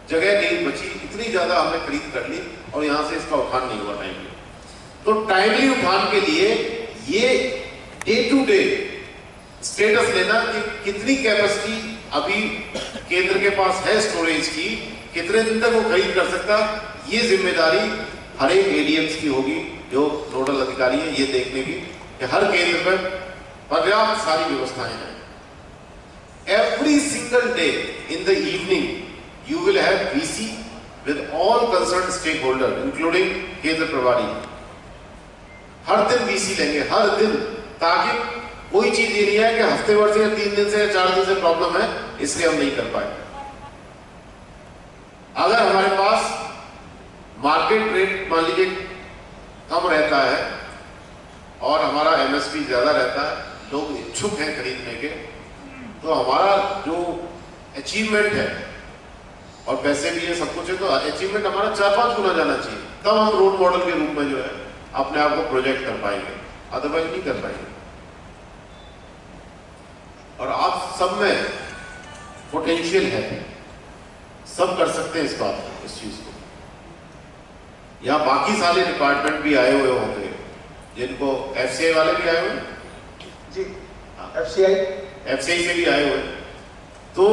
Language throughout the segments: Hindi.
जगह नहीं बची, इतनी ज्यादा हमने खरीद कर ली और यहाँ से इसका उठान नहीं हुआ टाइमली। तो टाइमली उठान के लिए ये डे टू डे स्टेटस लेना कि कितनी कैपेसिटी अभी केंद्र के पास है स्टोरेज की, कितने दिन तक वो खरीद कर सकता, ये जिम्मेदारी हर एक एडीएम्स की होगी जो नोडल अधिकारी है, ये देखने की कि हर केंद्र पर पर्याप्त सारी व्यवस्थाएं हैं। Every single day in the evening you will have VC with all concern stake holder including केंद्र प्रभारी। हर दिन वीसी लेंगे, हर दिन, ताकि कोई चीज ये नहीं है कि हफ्ते भर से या 3 दिन से या 4 दिन से प्रॉब्लम है इसलिए हम नहीं कर पाए। अगर हमारे पास मार्केट रेट मान लीजिए कम रहता है और हमारा एमएसपी ज्यादा रहता है, लोग इच्छुक हैं खरीदने के, तो हमारा जो अचीवमेंट है और पैसे भी है, सब कुछ है, तो अचीवमेंट हमारा 4-5 गुना जाना चाहिए। तब हम रोल मॉडल के रूप में जो है अपने आप को प्रोजेक्ट कर पाएंगे, अदरवाइज नहीं कर पाएंगे। और आप सब में पोटेंशियल है, सब कर सकते हैं इस बात को, इस चीज को। यहाँ बाकी सारे डिपार्टमेंट भी आए हुए होंगे, जिनको एफसीआई वाले भी आए हुए जी, एफसीआई से भी आए हुए। तो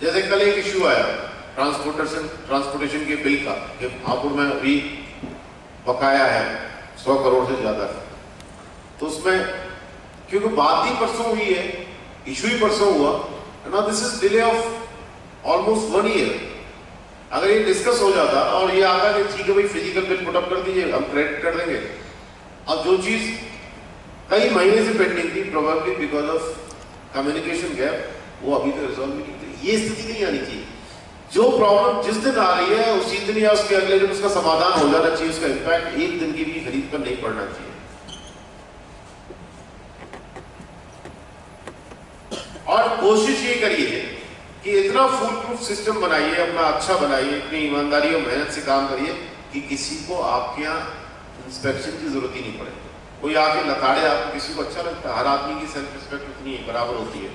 जैसे कल एक इश्यू आया ट्रांसपोर्टेशन के बिल का, कि हापुड़ में अभी बकाया है 100 करोड़ से ज्यादा, तो उसमें क्योंकि बात ही परसों हुई है, इशू ही परसों हुआ, now this is delay of almost 1 year. अगर ये डिस्कस हो जाता और ये आता कि ठीक है भाई फिजिकल बिल पुटअप कर दीजिए, हम क्रेडिट कर देंगे, अब जो चीज कई महीने से पेंडिंग थी probably because of communication gap, वो अभी तक रिजॉल्व नहीं की। ये स्थिति नहीं आनी चाहिए। जो प्रॉब्लम जिस दिन आ रही है उसी दिन या उसके अगले दिन उसका समाधान हो जाना चाहिए, उसका इम्पैक्ट एक दिन की भी खरीद पर नहीं पड़ना चाहिए। और कोशिश ये करिए कि इतना फुल प्रूफ सिस्टम बनाइए, अपना अच्छा बनाइए, इतनी ईमानदारी और मेहनत से काम करिए कि किसी को आपके यहाँ इंस्पेक्शन की जरूरत ही नहीं पड़े। कोई आके लताड़े आपको, किसी को अच्छा लगता है, हर आदमी की सेल्फ रिस्पेक्ट उतनी बराबर होती है।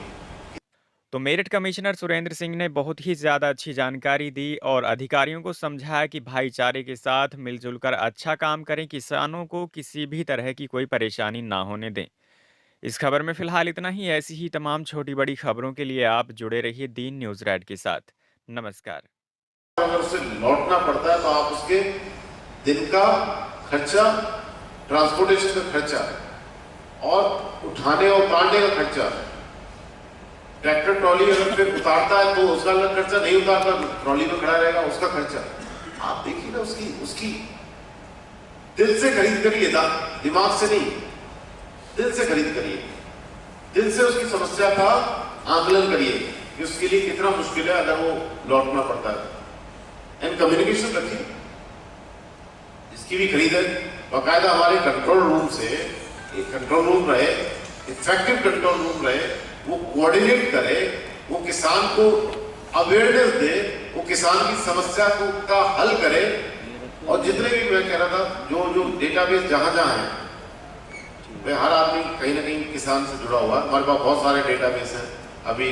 तो मेरठ कमिश्नर सुरेंद्र सिंह ने बहुत ही ज़्यादा अच्छी जानकारी दी और अधिकारियों को समझाया कि भाईचारे के साथ मिलजुल कर अच्छा काम करें, किसानों को किसी भी तरह की कोई परेशानी ना होने दें। इस खबर में फिलहाल इतना ही। ऐसी ही तमाम छोटी बड़ी खबरों के लिए आप जुड़े रहिए दीन न्यूज़ रैड के साथ। नमस्कार। अगर उसे लौटना पड़ता है तो आप उसके दिन का खर्चा, ट्रांसपोर्टेशन का खर्चा और उठाने और उतारने का खर्चा, ट्रैक्टर ट्रॉली अगर फिर उतारता है तो उसका अलग खर्चा, नहीं उतारता ट्रॉली में खड़ा रहेगा उसका खर्चा। आप देखिए ना, उसकी दिल से खरीद करिए, दिमाग से नहीं, दिल से खरीद करिए, दिल से उसकी समस्या का आकलन करिए कि उसके लिए कितना मुश्किल है अगर वो लौटना पड़ता है। एंड कम्युनिकेशन रखिए, इसकी भी खरीद है। बाकायदा हमारे कंट्रोल रूम से एक कंट्रोल रूम रहे, इफेक्टिव कंट्रोल रूम रहे, वो कोऑर्डिनेट करे, वो किसान को अवेयरनेस दे, वो किसान की समस्या को का हल करे। और जितने भी मैं कह रहा था जो डेटाबेस जहां है, मैं हर आदमी कहीं ना कहीं किसान से जुड़ा हुआ है। हमारे पास बहुत सारे डेटाबेस हैं, अभी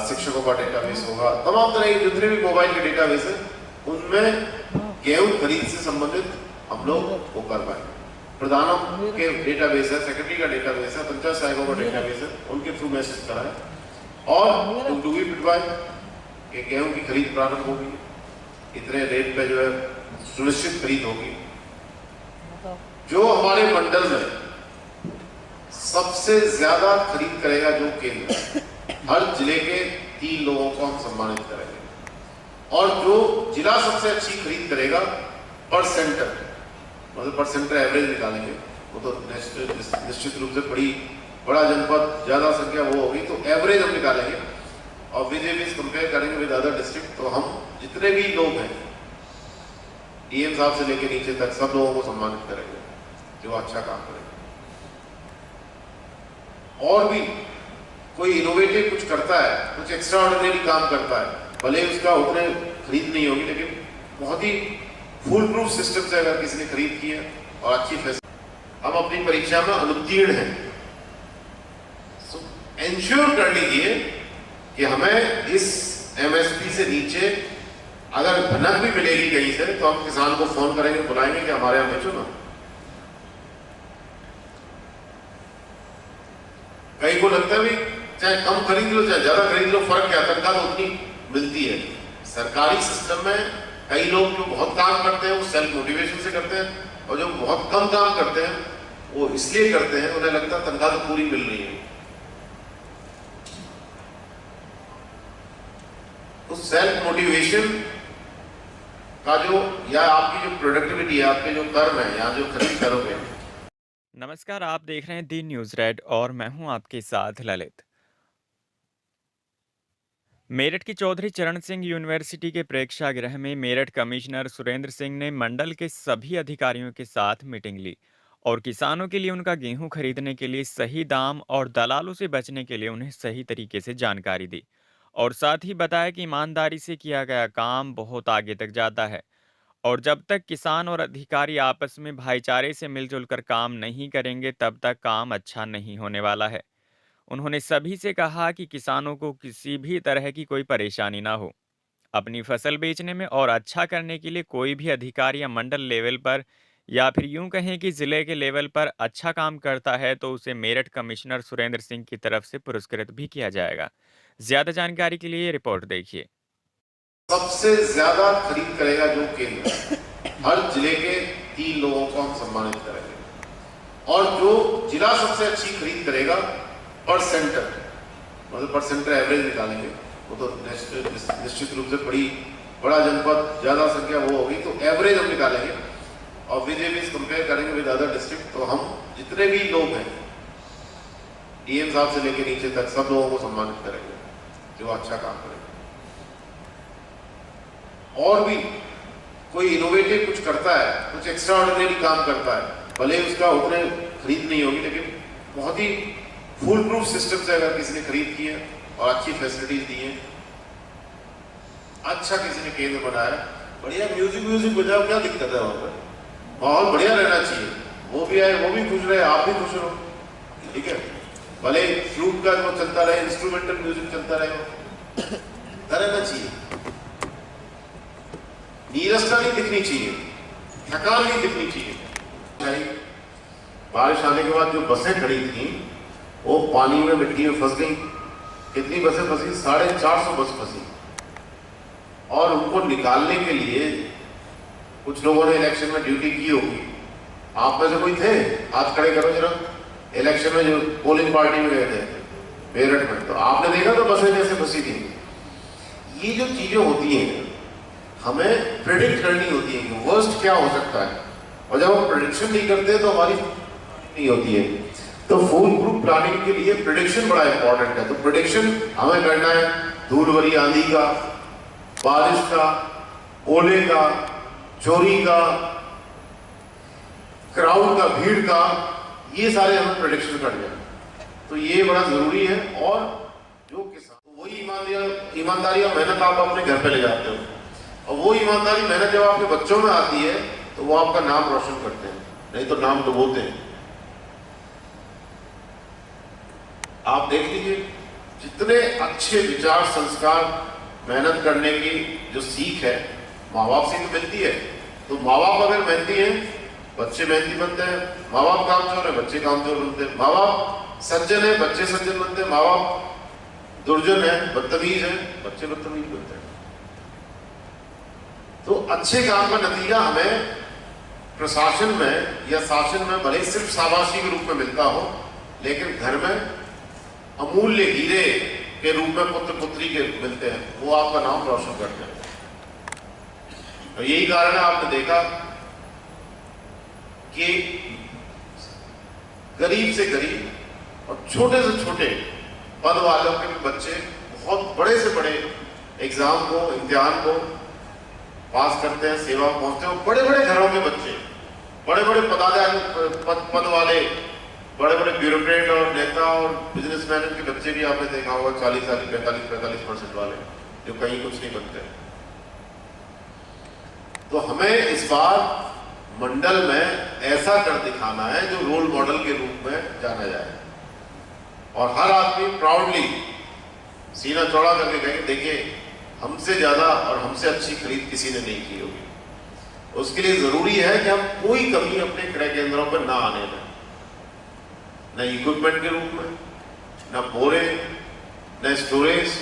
शिक्षकों का डेटाबेस होगा, तमाम तरह के जितने भी मोबाइल के डेटाबेस हैं उनमें गेहूं खरीद से संबंधित हम लोग वो कर पाए। प्रधानों के डेटाबेस है, सेक्रेटरी का डेटाबेस है, पंचायत सहायकों का डेटाबेस है, उनके थ्रू मैसेज कराए और टुकटुकी पिटवाए कि गेहूं की खरीद प्रारंभ होगी, इतने रेट पे जो है सुनिश्चित खरीद होगी। जो हमारे मंडल में सबसे ज्यादा खरीद करेगा जो केंद्र, हर जिले के 3 लोगों को हम सम्मानित करेंगे। और जो जिला सबसे अच्छी खरीद करेगा पर सेंटर, मतलब पर सेंटर एवरेज निकालेंगे, वो तो निश्चित रूप से बड़ा जनपद ज्यादा संख्या वो होगी तो एवरेज हम निकालेंगे और विद कंपेयर करेंगे विद अदर डिस्ट्रिक्ट। तो हम जितने भी लोग हैं डीएम साहब से लेकर नीचे तक सब लोगों को सम्मानित करेंगे जो अच्छा काम करेंगे। और भी कोई इनोवेटिव कुछ करता है, कुछ एक्स्ट्रा ऑर्डिनरी काम करता है, भले उसका उतने खरीद नहीं होगी, लेकिन बहुत ही फुल प्रूफ सिस्टम से अगर किसी ने खरीद की है और अच्छी फैसिलिटी, हम अपनी परीक्षा में अनुत्तीर्ण हैं, इंश्योर कर लीजिए कि हमें इस MSP से नीचे अगर भनक भी मिलेगी कहीं से तो हम किसान को फोन करेंगे, बुलाएंगे कि हमारे यहाँ बेचो ना। कई को लगता है भी चाहे कम खरीद लो चाहे ज्यादा खरीद लो, फर्क क्या, तनख्वाह तो उतनी मिलती है। सरकारी सिस्टम में कई लोग जो बहुत काम करते हैं वो सेल्फ मोटिवेशन से करते हैं, और जो बहुत कम काम करते हैं वो इसलिए करते हैं उन्हें लगता है तनख्वाह तो पूरी मिल रही है। तो सेल्फ मोटिवेशन का जो, या आपकी जो प्रोडक्टिविटी है, आपके जो कर्म है या जो खरीद करोगे। नमस्कार, आप देख रहे हैं दी न्यूज़ रेड और मैं हूं आपके साथ ललित। मेरठ की चौधरी चरण सिंह यूनिवर्सिटी के प्रेक्षागृह में मेरठ कमिश्नर सुरेंद्र सिंह ने मंडल के सभी अधिकारियों के साथ मीटिंग ली और किसानों के लिए उनका गेहूं खरीदने के लिए सही दाम और दलालों से बचने के लिए उन्हें सही तरीके से जानकारी दी, और साथ ही बताया कि ईमानदारी से किया गया काम बहुत आगे तक जाता है और जब तक किसान और अधिकारी आपस में भाईचारे से मिलजुल कर काम नहीं करेंगे तब तक काम अच्छा नहीं होने वाला है। उन्होंने सभी से कहा कि किसानों को किसी भी तरह की कोई परेशानी ना हो। अपनी फसल बेचने में और अच्छा करने के लिए कोई भी अधिकारी या मंडल लेवल पर या फिर यूं कहें कि जिले के लेवल पर अच्छा काम करता है तो उसे मेरठ कमिश्नर सुरेंद्र सिंह की तरफ से पुरस्कृत भी किया जाएगा। ज्यादा जानकारी के लिए रिपोर्ट देखिए। सबसे ज्यादा खरीद करेगा जो केंद्र, हर जिले के 3 लोगों को हम सम्मानित करेंगे, और जो जिला सबसे अच्छी खरीद करेगा पर सेंटर, मतलब पर सेंटर एवरेज निकालेंगे, वो तो निश्चित रूप से बड़ा जनपद ज्यादा संख्या वो होगी तो एवरेज हम निकालेंगे और विद कंपेयर करेंगे विद अदर डिस्ट्रिक्ट। तो हम जितने भी लोग हैं DM साहब से लेकर नीचे तक सब लोगों को सम्मानित करेंगे जो अच्छा काम करेंगे। और भी कोई इनोवेटिव कुछ करता है, कुछ एक्स्ट्रा ऑर्डिनरी काम करता है, भले उसका उतने खरीद नहीं होगी लेकिन बहुत ही फुल प्रूफ सिस्टम से अगर किसी ने खरीद की है और अच्छी फैसिलिटीज दी है, अच्छा किसी ने केंद्र बनाया, बढ़िया म्यूजिक बजाओ, क्या दिक्कत है वहां पर, माहौल बढ़िया रहना चाहिए, वो भी आए वो भी खुश रहे आप भी खुश रहो, ठीक है। भले फ्लूट का जो चलता रहे, इंस्ट्रूमेंटल म्यूजिक चलता रहे, रहना चाहिए, नीरसता नहीं दिखनी चाहिए, थकान नहीं दिखनी चाहिए। बारिश आने के बाद जो बसें खड़ी थी वो पानी में मिट्टी में फंस गई। कितनी बसें फंसी? 450 बस फंसी, और उनको निकालने के लिए कुछ लोगों ने इलेक्शन में ड्यूटी की होगी। आप में से कोई थे? हाथ खड़े करो जरा। इलेक्शन में जो पोलिंग पार्टी में गए थे मेरठ में, तो आपने देखा तो बसें कैसे फंसी थी। ये जो चीजें होती हैं हमें प्रेडिक्ट करनी होती है कि वर्स्ट क्या हो सकता है, और जब हम प्रेडिक्शन नहीं करते तो हमारी नहीं होती है। तो फुल प्रूफ प्लानिंग के लिए प्रेडिक्शन बड़ा इंपॉर्टेंट है। तो प्रेडिक्शन हमें करना है धूल भरी आंधी का, बारिश का, ओले का, चोरी का, क्राउड का, भीड़ का, ये सारे हमें प्रेडिक्शन करने हैं। तो ये बड़ा जरूरी है। और जो किसान, वही ईमानदारी और मेहनत आप अपने घर पे ले जाते हो, और वो ईमानदारी मेहनत जब आपके बच्चों में आती है तो वो आपका नाम रोशन करते हैं, नहीं तो नाम डुबोते हैं। आप देख लीजिए जितने अच्छे विचार, संस्कार, मेहनत करने की जो सीख है माँ बाप से तो मिलती है। तो माँ बाप अगर मेहनती हैं बच्चे मेहनती बनते हैं, माँ बाप कामचोर है बच्चे कामचोर बनते हैं, माँ बाप सज्जन है बच्चे सज्जन बनते हैं, माँ बाप दुर्जन है बदतमीज है बच्चे बदतमीज बनते हैं। तो अच्छे काम का नतीजा हमें प्रशासन में या शासन में भले सिर्फ शाबाशी के रूप में मिलता हो, लेकिन घर में अमूल्य हीरे के रूप में पुत्र पुत्री के मिलते हैं, वो आपका नाम रोशन करते हैं। तो यही कारण है आपने देखा कि गरीब से गरीब और छोटे से छोटे पद वालों के भी बच्चे बहुत बड़े से बड़े एग्जाम को, इम्तिहान को पास करते हैं, सेवा पहुंचते हैं। बड़े बड़े घरों के बच्चे, बड़े बड़े पद वाले, बड़े बड़े ब्यूरोक्रेट और नेता और बिजनेसमैन के बच्चे भी आपने देखा होगा 40-45% वाले, जो कहीं कुछ नहीं बनते। तो हमें इस बार मंडल में ऐसा कर दिखाना है जो रोल मॉडल के रूप में जाना जाए, और हर आदमी प्राउडली सीना चौड़ा करके कहेंगे देखिए हमसे ज़्यादा और हमसे अच्छी खरीद किसी ने नहीं की होगी। उसके लिए ज़रूरी है कि हम कोई कमी अपने क्रय केंद्रों पर ना आने दें, न इक्विपमेंट के रूप में, न बोरे, न स्टोरेज,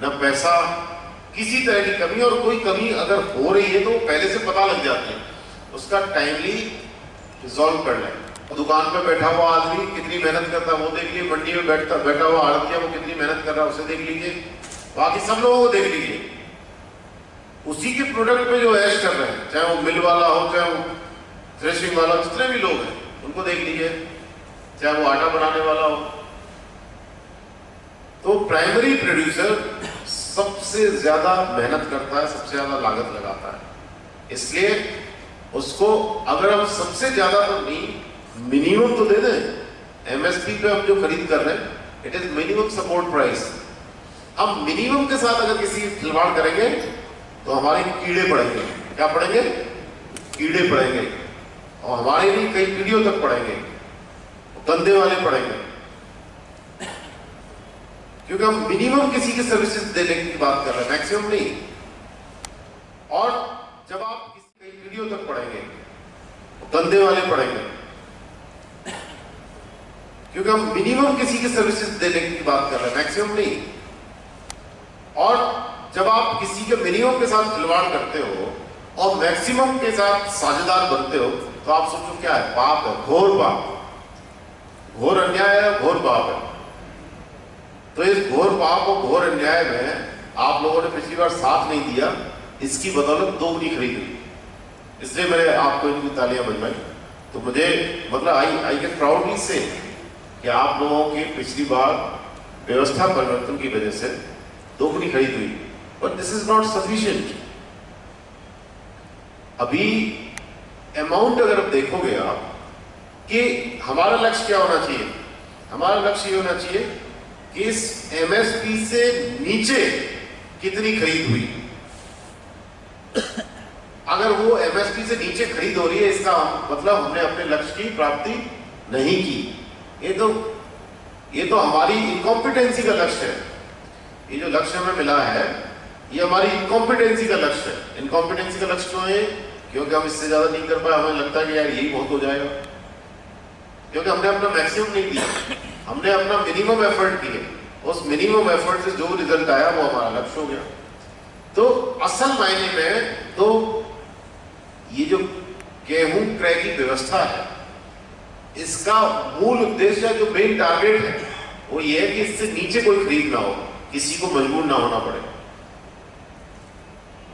न पैसा, किसी तरह की कमी। और कोई कमी अगर हो रही है तो पहले से पता लग जाती है, उसका टाइमली रिजॉल्व कर लें। दुकान पे बैठा हुआ आदमी कितनी मेहनत करता है वो देख लीजिए, मंडी में बैठा हुआ आड़तिया वो कितनी मेहनत कर रहा है उसे देख लीजिए, बाकी सब लोगों को देख लीजिए। उसी के प्रोडक्ट पे जो ऐश कर रहे हैं, चाहे वो मिल वाला हो, चाहे वो थ्रेशिंग वाला, जितने भी लोग हैं उनको देख लीजिए, चाहे वो आटा बनाने वाला हो। तो प्राइमरी प्रोड्यूसर सबसे ज्यादा मेहनत करता है, सबसे ज्यादा लागत लगाता है। इसलिए उसको अगर हम सबसे ज्यादा तो नहीं, मिनिमम तो दे दें। एमएसपी पे हम जो खरीद कर रहे हैं, it is minimum support price. हम मिनिमम के साथ अगर किसी खिलवाड़ करेंगे तो हमारे कीड़े पड़ेंगे। क्या पड़ेंगे? कीड़े पड़ेंगे, और हमारे नहीं कई पीढ़ियों तक पड़ेंगे, धंधे वाले पड़ेंगे, क्योंकि हम मिनिमम किसी की सर्विसेज देने की बात कर रहे हैं, मैक्सिमम नहीं। और जब आप किसी कई पीढ़ियों तक पड़ेंगे, धंधे वाले पड़ेंगे, क्योंकि हम मिनिमम किसी की सर्विसेज देने की बात कर रहे हैं, मैक्सिमम नहीं। और जब आप किसी के मिनिमम के साथ खिलवाड़ करते हो और मैक्सिमम के साथ साझेदार बनते हो, तो आप सोचो क्या है? पाप है, घोर पाप, घोर अन्याय है, घोर पाप है। तो इस घोर पाप और घोर अन्याय में आप लोगों ने पिछली बार साथ नहीं दिया, इसकी बदौलत दोगुनी खरीदी, इसलिए मैंने आपको इनकी तालियां बजवाई। तो मुझे मतलब आई कैन प्राउडली से कि आप लोगों की पिछली बार व्यवस्था परिवर्तन की वजह से दोगुनी खरीद हुई, but this is not sufficient. अभी अमाउंट अगर आप देखोगे आप कि हमारा लक्ष्य क्या होना चाहिए, हमारा लक्ष्य ये होना चाहिए कि इस एमएसपी से नीचे कितनी खरीद हुई। अगर वो एमएसपी से नीचे खरीद हो रही है, इसका मतलब हमने अपने लक्ष्य की प्राप्ति नहीं की। ये तो हमारी इनकॉम्पिटेंसी का लक्ष्य है। ये जो लक्ष्य हमें मिला है, ये हमारी इनकॉम्पिटेंसी का लक्ष्य है। इनकॉम्पिटेंसी का लक्ष्य क्यों है? क्योंकि हम इससे ज्यादा नहीं कर पाए, हमें लगता है कि यार यही बहुत हो जाएगा, क्योंकि हमने अपना मैक्सिमम नहीं दिया, हमने अपना मिनिमम एफर्ट किए। उस मिनिमम एफर्ट से जो रिजल्ट आया वो हमारा लक्ष्य हो गया। तो असल मायने में तो ये जो गेहूं क्रय की व्यवस्था है, इसका मूल उद्देश्य, जो मेन टारगेट है, वो ये है कि इससे नीचे कोई खरीद ना हो, किसी को मजबूर ना होना पड़े।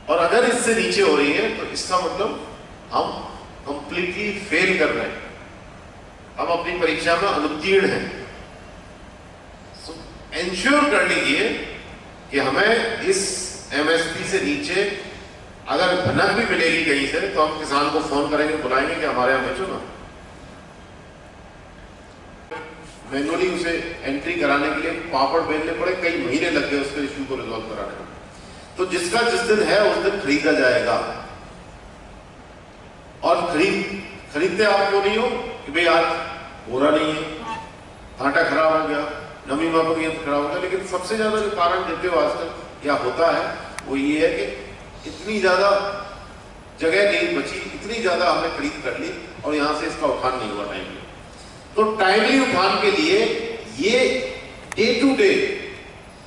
और अगर इससे नीचे हो रही है तो इसका मतलब हम कंप्लीटली फेल कर रहे हैं, हम अपनी परीक्षा में अनुत्तीर्ण हैं। एंश्योर कर लीजिए कि हमें इस एमएसपी से नीचे अगर भनक भी मिलेगी कहीं से, तो हम किसान को फोन करेंगे, बुलाएंगे कि हमारे यहाँ बेचो ना। मैनुअली उसे एंट्री कराने के लिए पापड़ बेचने पड़े, कई महीने लग गए उसके इश्यू को रिजॉल्व कराने में। तो जिसका जिस दिन है उस दिन खरीदा जाएगा। और खरीदते आप क्यों नहीं हो कि भाई आज बोरा नहीं है, आटा खराब हो गया, नमी मापक यंत्र खराब हो गया। लेकिन सबसे ज्यादा जो कारण देते हो आजकल क्या होता है, वो ये है कि इतनी ज्यादा जगह नहीं बची, इतनी ज्यादा हमने खरीद कर ली और यहां से इसका उठान नहीं हुआ टाइमली। तो टाइमली उठान के लिए ये डे टू डे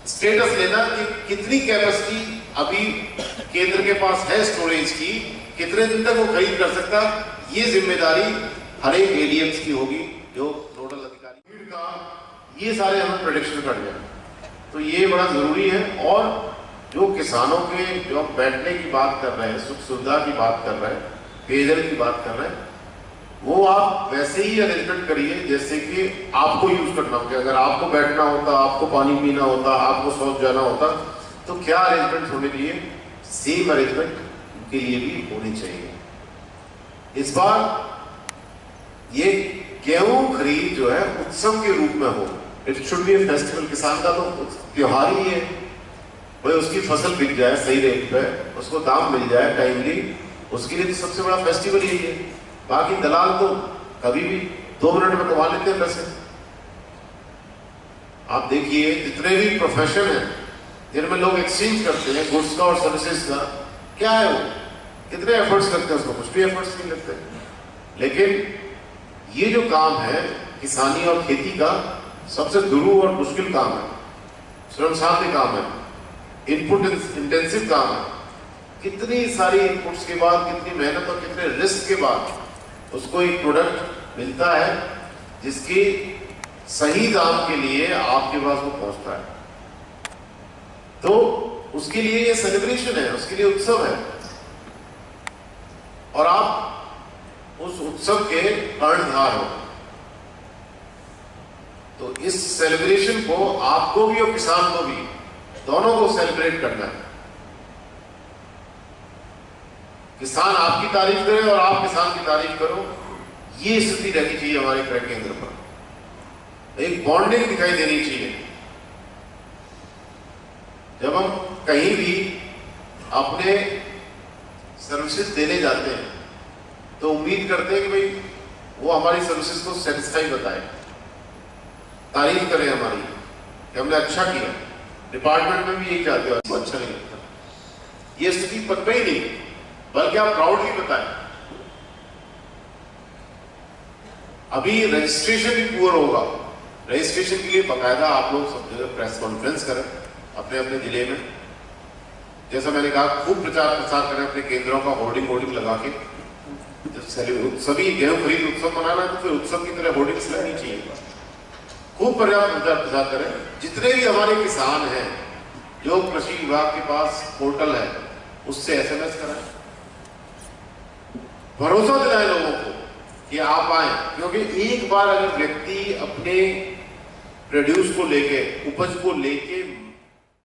स्टेटस लेना कि कितनी कैपेसिटी अभी केंद्र के पास है स्टोरेज की, कितने दिन तक वो खरीद कर सकता, ये जिम्मेदारी हर एक एडीएम्स की होगी, जो नोडल अधिकारी का ये सारे हमें प्रेडिक्शन कर जाए। तो ये बड़ा जरूरी है। और जो किसानों के जो हम बैठने की बात कर रहे हैं, सुख सुविधा की बात कर रहे हैं, पेयजल की बात कर रहे हैं, वो आप वैसे ही अरेंजमेंट करिए जैसे कि आपको यूज करना होगा। अगर आपको बैठना होता, आपको पानी पीना होता, आपको शौच जाना होता, तो क्या अरेंजमेंट होने चाहिए, सेम अरेंजमेंट उनके लिए भी होनी चाहिए। इस बार ये गेहूं खरीद जो है उत्सव के रूप में हो, it should be A festival. किसान का तो त्योहार ही है भाई, उसकी फसल बिक जाए सही रेट पे, उसको दाम मिल जाए टाइमली, उसके लिए तो सबसे बड़ा फेस्टिवल यही है। बाकी दलाल तो कभी भी 2 मिनट में कमा लेते हैं पैसे। आप देखिए जितने भी प्रोफेशन हैं जिनमें लोग एक्सचेंज करते हैं गुड्स का और सर्विसेज का, क्या है वो, कितने एफर्ट्स लगते हैं उसमें? कुछ भी एफर्ट्स नहीं लगते। लेकिन ये जो काम है किसानी और खेती का, सबसे दुरूह और मुश्किल काम है, श्रम साध्य काम है, इनपुट इंटेंसिव काम है। कितनी सारी इनपुट्स के बाद, कितनी मेहनत और कितने रिस्क के बाद उसको एक प्रोडक्ट मिलता है जिसकी सही दाम के लिए आपके पास वो पहुंचता है। तो उसके लिए ये सेलिब्रेशन है, उसके लिए उत्सव है, और आप उस उत्सव के कर्णधार हो। तो इस सेलिब्रेशन को आपको भी और किसान को भी, दोनों को सेलिब्रेट करना है। किसान आपकी तारीफ करे और आप किसान की तारीफ करो, ये स्थिति रहनी चाहिए हमारे क्रय केंद्र पर। एक बॉन्डिंग दिखाई देनी चाहिए। जब हम कहीं भी अपने सर्विसेज देने जाते हैं तो उम्मीद करते हैं कि भाई वो हमारी सर्विसेज को सेटिस्फाई बताए, तारीफ करें हमारी कि हमने अच्छा किया। डिपार्टमेंट में भी यही चाहते हो, अच्छा नहीं लगता। ये स्थिति पक्का ही नहीं, बल्कि आप प्राउडली बताएं। अभी रजिस्ट्रेशन भी पुअर होगा। रजिस्ट्रेशन के लिए बाकायदा आप लोग सब जगह प्रेस कॉन्फ्रेंस करें अपने अपने जिले में। जैसा मैंने कहा, खूब प्रचार प्रसार करें अपने केंद्रों का, होर्डिंग लगा के। जब सभी गेहूं खरीद उत्सव मनाना है तो फिर उत्सव की तरह होर्डिंग्स लगनी चाहिए। खूब पर्याप्त प्रचार प्रसार करें। जितने भी हमारे किसान हैं, जो कृषि विभाग के पास पोर्टल है उससे SMS कराएं, भरोसा दिलाएं लोगों को कि आप आए। क्योंकि एक बार अगर व्यक्ति अपने प्रोड्यूस को लेके, उपज को लेके